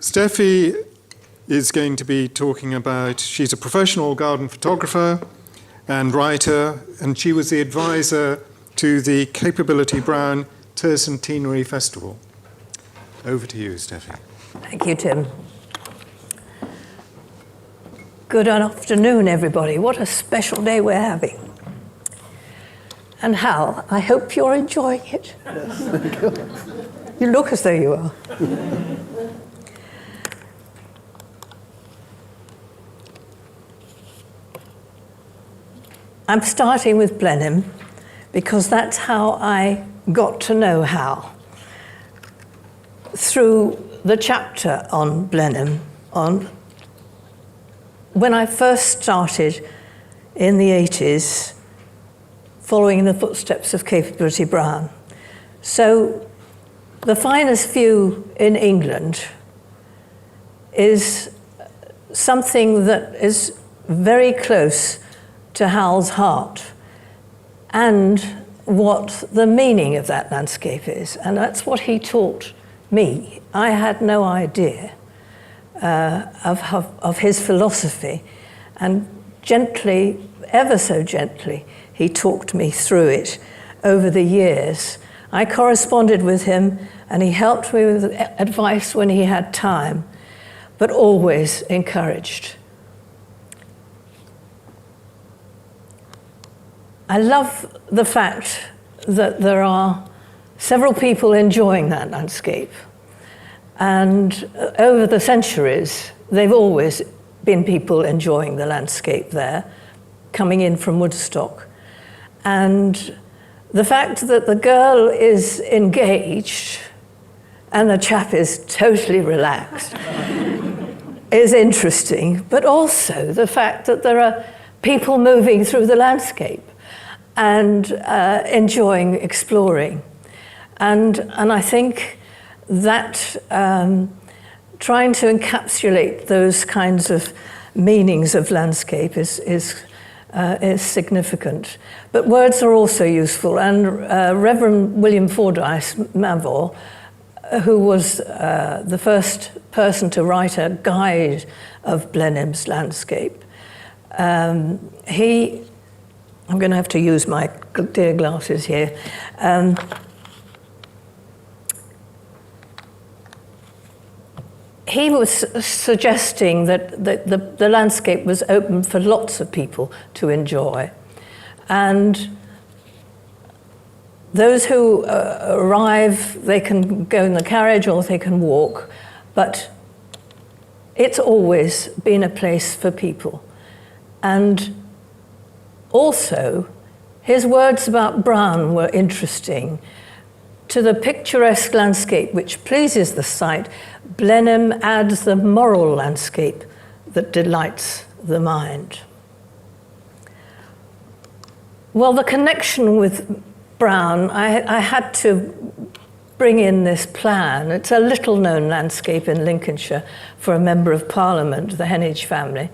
Steffie is going to be talking about, she's a professional garden photographer and writer, and she was the advisor to the Capability Brown Tercentenary Festival. Over to you, Steffie. Thank you, Tim. Good afternoon, everybody. What a special day we're having. And Hal, I hope you're enjoying it. Yes. You look as though you are. I'm starting with Blenheim because that's how I got to know Hal. Through the chapter on Blenheim, when I first started in the 80s, following in the footsteps of Capability Brown. So the finest view in England is something that is very close to Hal's heart and what the meaning of that landscape is. And that's what he taught me. I had no idea of his philosophy, and gently, ever so gently, he talked me through it over the years. I corresponded with him and he helped me with advice when he had time, but always encouraged. I love the fact that there are several people enjoying that landscape. And over the centuries, they've always been people enjoying the landscape there, coming in from Woodstock. And the fact that the girl is engaged and the chap is totally relaxed is interesting, but also the fact that there are people moving through the landscape and enjoying exploring. And I think that trying to encapsulate those kinds of meanings of landscape is significant. But words are also useful, and Reverend William Fordyce Mavor, who was the first person to write a guide of Blenheim's landscape, I'm going to have to use my dear glasses here. He was suggesting that the landscape was open for lots of people to enjoy. And those who arrive, they can go in the carriage or they can walk, but it's always been a place for people. And also, his words about Brown were interesting. To the picturesque landscape which pleases the sight, Blenheim adds the moral landscape that delights the mind. Well, the connection with Brown, I had to bring in this plan. It's a little-known landscape in Lincolnshire for a member of Parliament, the Heneage family.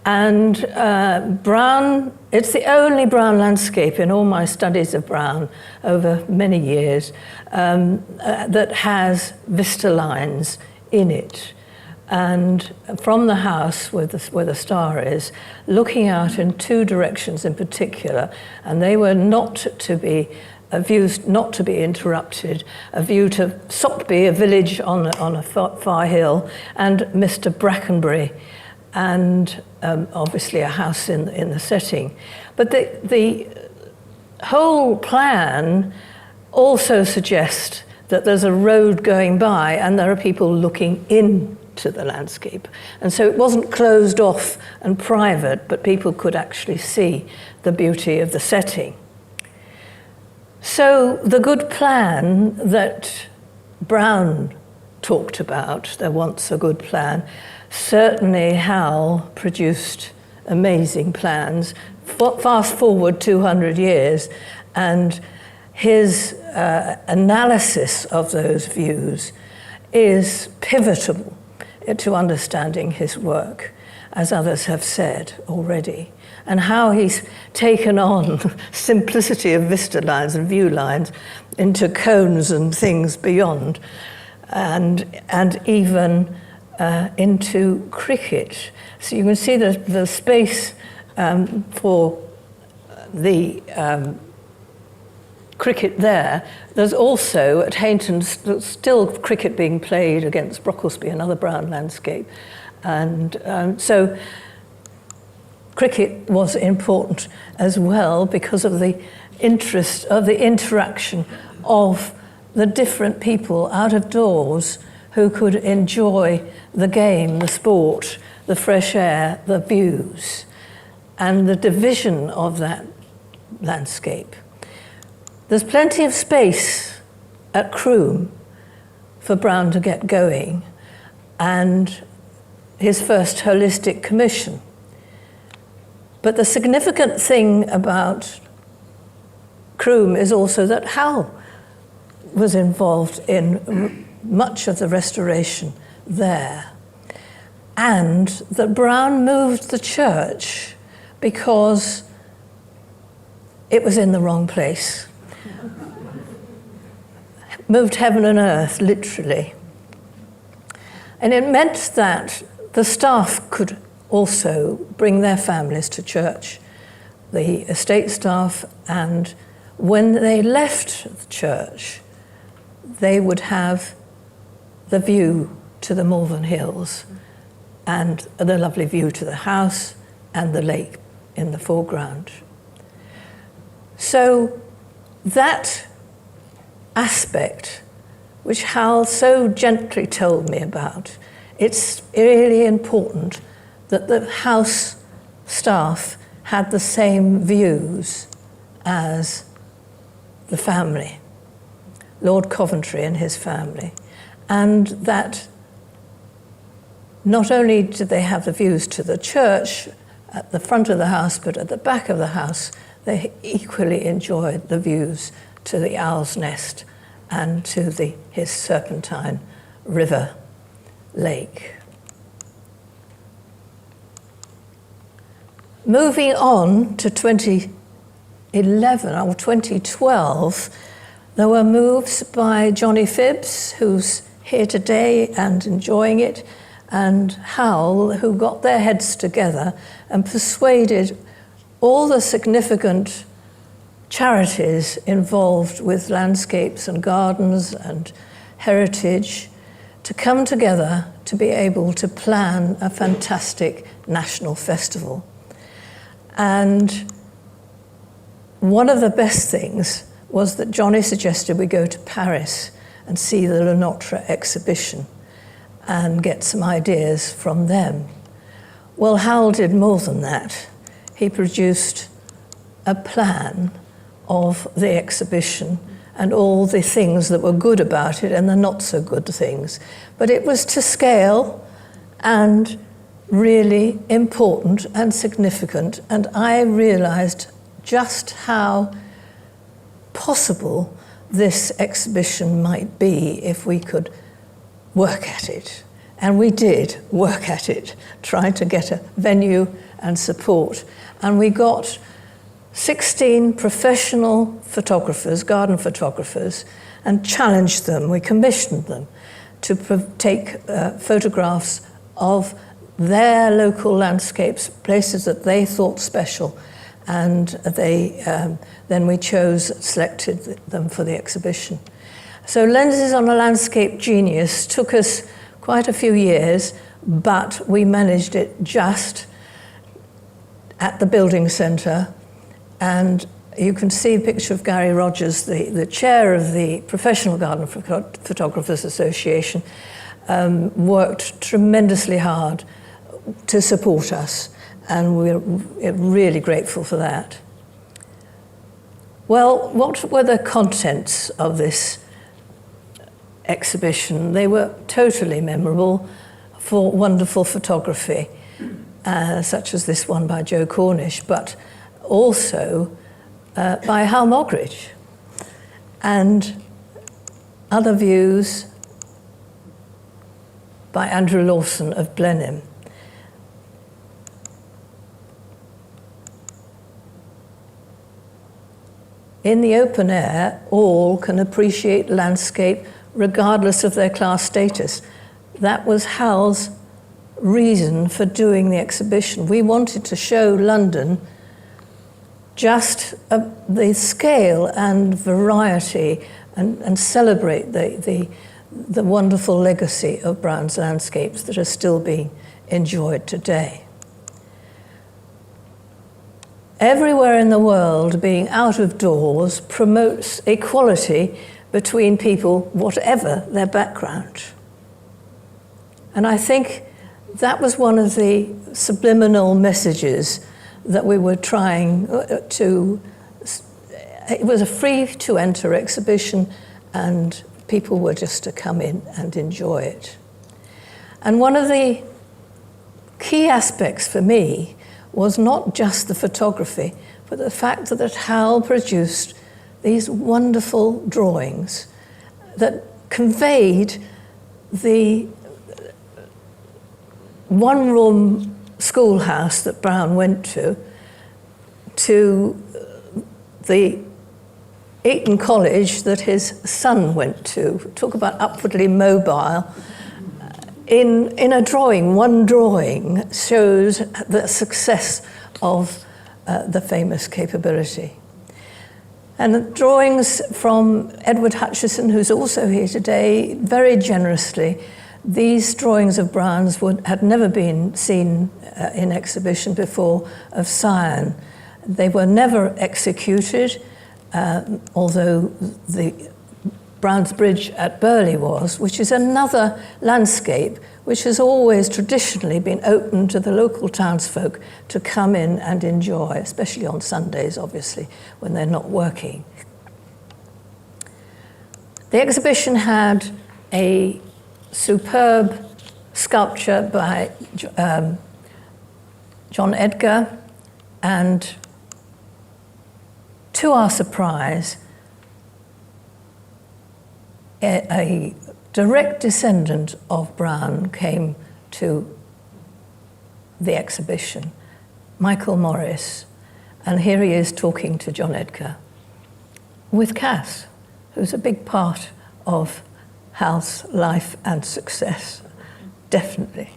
And Brown, it's the only Brown landscape in all my studies of Brown over many years that has vista lines in it. And from the house where the star is, looking out in two directions in particular, and they were not to be views not to be interrupted, a view to Sockby, a village on a far hill, and Mr. Brackenbury, and obviously a house in the setting. But the whole plan also suggests that there's a road going by and there are people looking into the landscape. And so it wasn't closed off and private, but people could actually see the beauty of the setting. So the good plan that Brown talked about, there once a good plan, certainly Hal produced amazing plans. Fast forward 200 years, and his analysis of those views is pivotal to understanding his work, as others have said already, and how he's taken on simplicity of vista lines and view lines into cones and things beyond, and even into cricket. So you can see the space for the cricket there. There's also at Hainton still cricket being played against Brocklesby, another brown landscape. And so cricket was important as well because of the interest of the interaction of the different people out of doors who could enjoy the game, the sport, the fresh air, the views, and the division of that landscape. There's plenty of space at Croome for Brown to get going, and his first holistic commission. But the significant thing about Croome is also that Hal was involved in much of the restoration there, and that Brown moved the church because it was in the wrong place. Moved heaven and earth, literally. And it meant that the staff could also bring their families to church, the estate staff, and when they left the church, they would have the view to the Malvern Hills and the lovely view to the house and the lake in the foreground. So that aspect, which Hal so gently told me about, it's really important that the house staff had the same views as the family, Lord Coventry and his family, and that not only did they have the views to the church at the front of the house, but at the back of the house, they equally enjoyed the views to the Owl's Nest and to his Serpentine River Lake. Moving on to 2011 or 2012, there were moves by Johnny Phibbs, who's here today and enjoying it, and Hal, who got their heads together and persuaded all the significant charities involved with landscapes and gardens and heritage to come together to be able to plan a fantastic national festival. And one of the best things was that Johnny suggested we go to Paris and see the Le Notre exhibition and get some ideas from them. Well, Hal did more than that. He produced a plan of the exhibition and all the things that were good about it and the not so good things. But it was to scale and really important and significant, and I realized just how possible this exhibition might be if we could work at it. And we did work at it, trying to get a venue and support. And we got 16 professional photographers, garden photographers, and challenged them. We commissioned them to take photographs of their local landscapes, places that they thought special, and then we selected them for the exhibition. So Lenses on a Landscape Genius took us quite a few years, but we managed it just at the building centre. And you can see a picture of Gary Rogers, the chair of the Professional Garden Photographers Association, worked tremendously hard to support us, and we're really grateful for that. Well, what were the contents of this exhibition? They were totally memorable for wonderful photography, such as this one by Joe Cornish, but also by Hal Moggridge, and other views by Andrew Lawson of Blenheim. In the open air, all can appreciate landscape regardless of their class status. that was Hal's reason for doing the exhibition. We wanted to show London just the scale and variety and celebrate the wonderful legacy of Brown's landscapes that are still being enjoyed today. Everywhere in the world, being out of doors promotes equality between people, whatever their background. And I think that was one of the subliminal messages that we were trying to. It was a free-to-enter exhibition, and people were just to come in and enjoy it. And one of the key aspects for me was not just the photography, but the fact that Hal produced these wonderful drawings that conveyed the one-room schoolhouse that Brown went to the Eton College that his son went to. Talk about upwardly mobile. In a drawing, one drawing shows the success of the famous Capability. And the drawings from Edward Hutchison, who's also here today, very generously. These drawings of Brown's had never been seen in exhibition before of Sion. They were never executed, although the Brown's Bridge at Burley was, which is another landscape which has always traditionally been open to the local townsfolk to come in and enjoy, especially on Sundays, obviously, when they're not working. The exhibition had a superb sculpture by John Edgar, and to our surprise, a direct descendant of Brown came to the exhibition, Michael Morris, and here he is talking to John Edgar with Cass, who's a big part of Hal's life and success, definitely.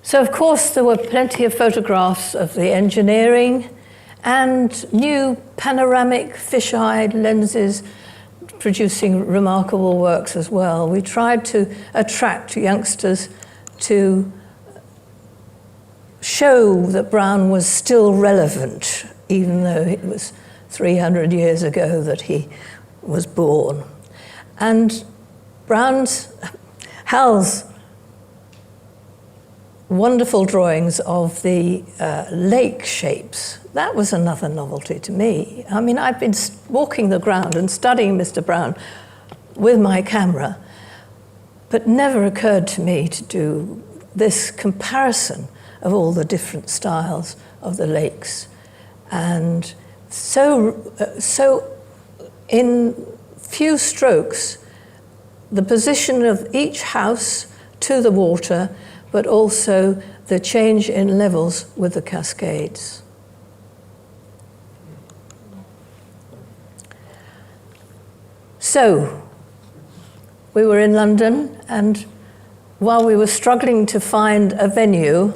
So, of course, there were plenty of photographs of the engineering and new panoramic fish-eyed lenses producing remarkable works as well. We tried to attract youngsters to show that Brown was still relevant, even though it was 300 years ago that he was born. And Hal's wonderful drawings of the lake shapes, that was another novelty to me. I mean, I've been walking the ground and studying Mr. Brown with my camera, but never occurred to me to do this comparison of all the different styles of the lakes. And so in few strokes, the position of each house to the water, but also the change in levels with the cascades. So, we were in London, and while we were struggling to find a venue,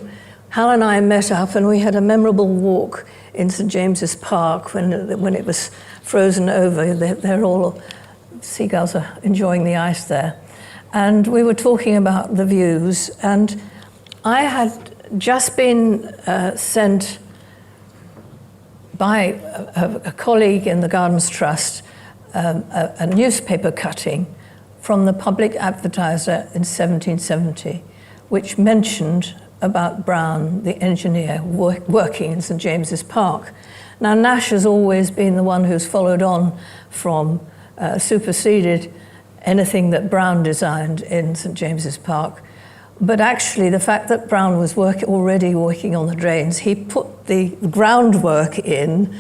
Hal and I met up and we had a memorable walk in St. James's Park when it was frozen over. They're all, seagulls are enjoying the ice there. And we were talking about the views, and I had just been sent by a colleague in the Gardens Trust a newspaper cutting from the Public Advertiser in 1770, which mentioned about Brown, the engineer, working in St. James's Park. Now, Nash has always been the one who's followed on from, superseded anything that Brown designed in St. James's Park. But actually, the fact that Brown was already working on the drains, he put the groundwork in,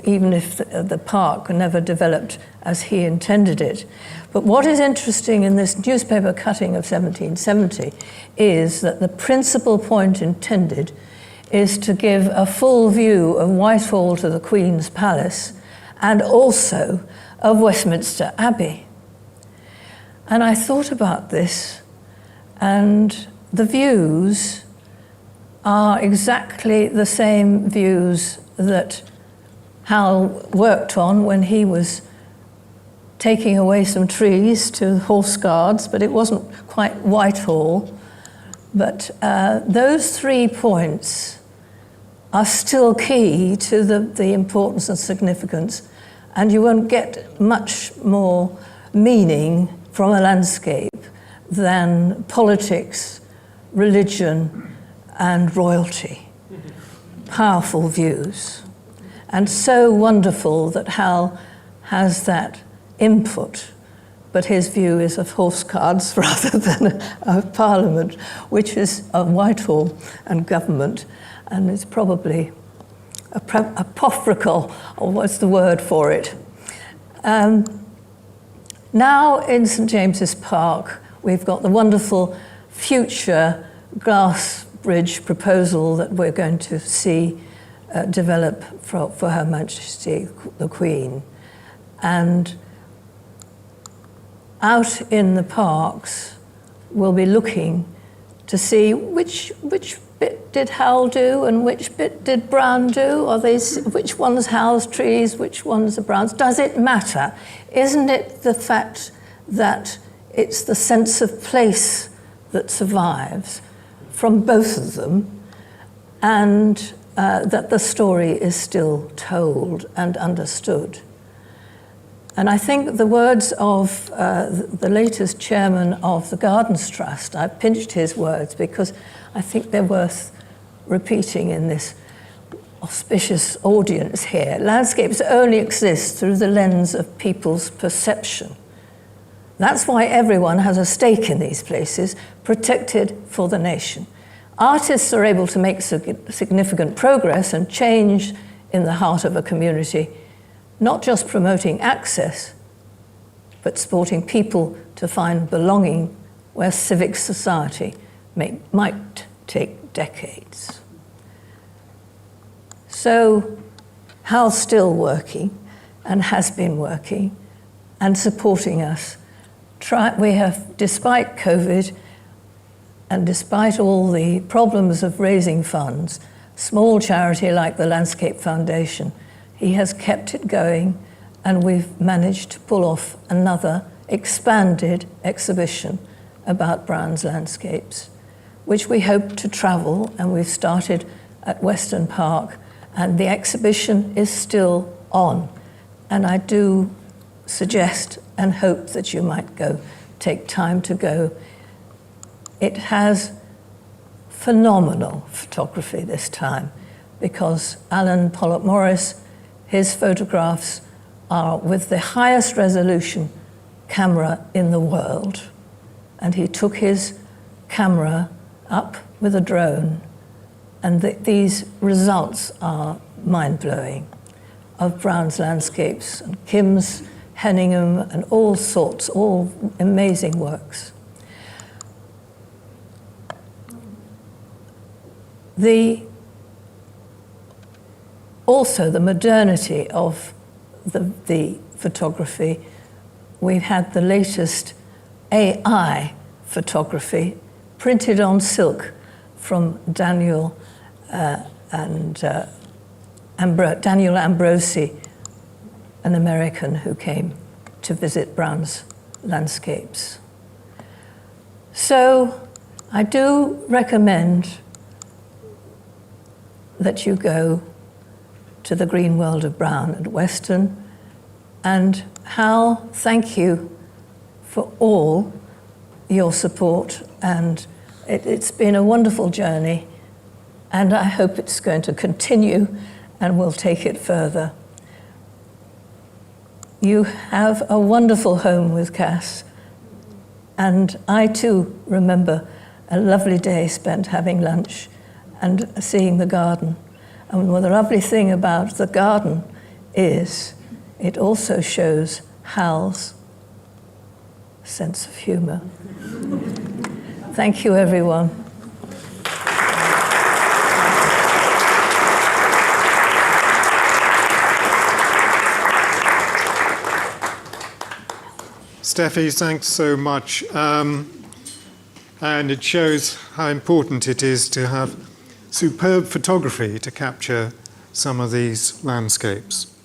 even if the park never developed as he intended it. But what is interesting in this newspaper cutting of 1770 is that the principal point intended is to give a full view of Whitehall to the Queen's Palace and also of Westminster Abbey. And I thought about this, and the views are exactly the same views that Hal worked on when he was taking away some trees to Horse Guards, but it wasn't quite Whitehall. But those 3 points are still key to the importance and significance, and you won't get much more meaning from a landscape than politics, religion, and royalty. Powerful views. And so wonderful that Hal has that input, but his view is of Horse Guards rather than of Parliament, which is of Whitehall and government, and it's probably apocryphal, or what's the word for it. Now in St James's Park, we've got the wonderful future glass bridge proposal that we're going to see develop for Her Majesty the Queen. And out in the parks, we'll be looking to see which bit did Hal do and which bit did Brown do? Are these, which one's Hal's trees, which one's are Brown's? Does it matter? Isn't it the fact that it's the sense of place that survives from both of them, and that the story is still told and understood? And I think the words of the latest chairman of the Gardens Trust, I pinched his words because I think they're worth repeating in this auspicious audience here. Landscapes only exist through the lens of people's perception. That's why everyone has a stake in these places, protected for the nation. Artists are able to make significant progress and change in the heart of a community, not just promoting access, but supporting people to find belonging where civic society might take decades. So Hal's still working and has been working and supporting us. We have, despite COVID and despite all the problems of raising funds, small charity like the Landscape Foundation, he has kept it going, and we've managed to pull off another expanded exhibition about Brown's landscapes, which we hope to travel, and we've started at Weston Park, and the exhibition is still on. And I do suggest and hope that you might go, take time to go. It has phenomenal photography this time, because Alan Pollock Morris, his photographs are with the highest resolution camera in the world. And he took his camera up with a drone, and these results are mind-blowing, of Brown's landscapes and Kim's, Henningham, and all sorts, all amazing works. Also, the modernity of the photography. We've had the latest AI photography printed on silk from Daniel Ambrosi, an American who came to visit Brown's landscapes. So I do recommend that you go to the Green World of Brown at Weston. And Hal, thank you for all your support, and it's been a wonderful journey, and I hope it's going to continue and we'll take it further. You have a wonderful home with Cass, and I too remember a lovely day spent having lunch and seeing the garden. And the lovely thing about the garden is it also shows Hal's sense of humor. Thank you, everyone. Steffie, thanks so much. And it shows how important it is to have superb photography to capture some of these landscapes.